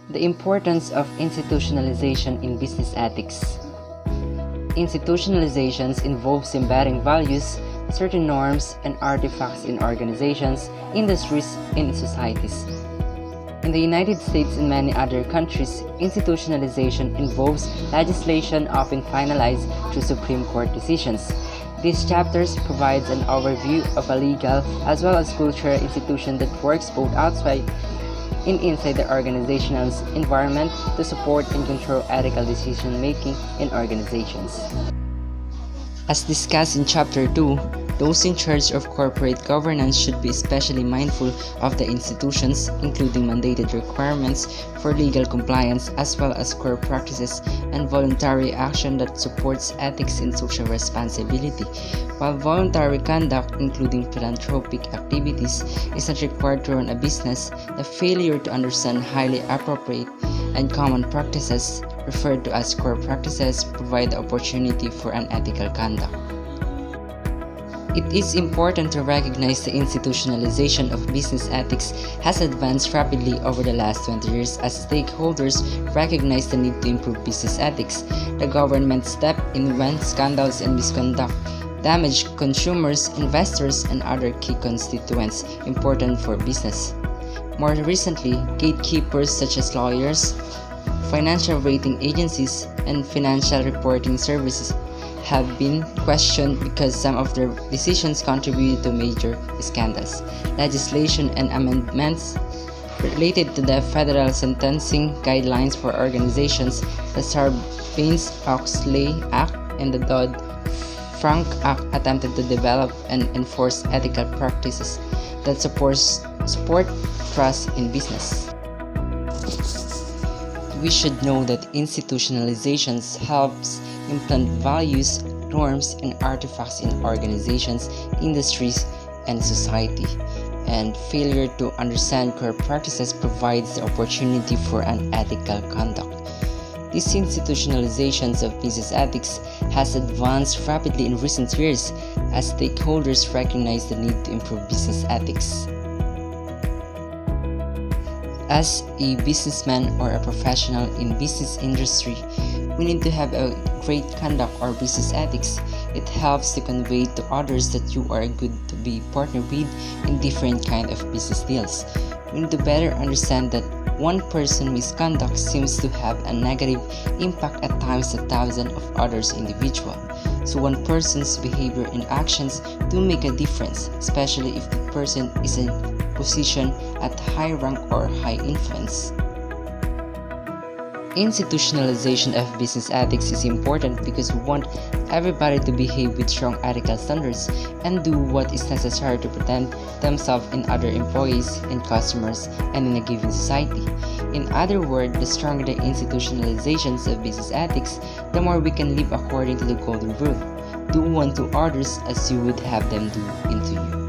The importance of institutionalization in business ethics. Institutionalizations involves embedding values, certain norms, and artifacts in organizations, industries, and societies. In the United States and many other countries, institutionalization involves legislation often finalized through Supreme Court decisions. These chapters provides an overview of a legal as well as cultural institution that works both outside and inside the organizational environment to support and control ethical decision-making in organizations. As discussed in Chapter 2, those in charge of corporate governance should be especially mindful of the institutions, including mandated requirements for legal compliance as well as core practices and voluntary action that supports ethics and social responsibility. While voluntary conduct, including philanthropic activities, is not required to run a business, the failure to understand highly appropriate and common practices, referred to as core practices, provide the opportunity for unethical conduct. It is important to recognize the institutionalization of business ethics has advanced rapidly over the last 20 years as stakeholders recognize the need to improve business ethics. The government stepped in when scandals and misconduct damage consumers, investors, and other key constituents important for business. More recently, gatekeepers such as lawyers, financial rating agencies, and financial reporting services have been questioned because some of their decisions contributed to major scandals. Legislation and amendments related to the federal sentencing guidelines for organizations, the Sarbanes-Oxley Act and the Dodd-Frank Act attempted to develop and enforce ethical practices that support trust in business. We should know that institutionalizations helps implant values, norms, and artifacts in organizations, industries, and society. And failure to understand core practices provides the opportunity for unethical conduct. These institutionalizations of business ethics has advanced rapidly in recent years as stakeholders recognize the need to improve business ethics. As a businessman or a professional in business industry, we need to have a great conduct or business ethics. It helps to convey to others that you are good to be partnered with in different kind of business deals. We need to better understand that one person's misconduct seems to have a negative impact at times to thousands of others individuals. So one person's behavior and actions do make a difference, especially if the person is in position at high rank or high influence. Institutionalization of business ethics is important because we want everybody to behave with strong ethical standards and do what is necessary to protect themselves and other employees and customers and in a given society. In other words, the stronger the institutionalizations of business ethics, the more we can live according to the golden rule. Do unto others as you would have them do unto you.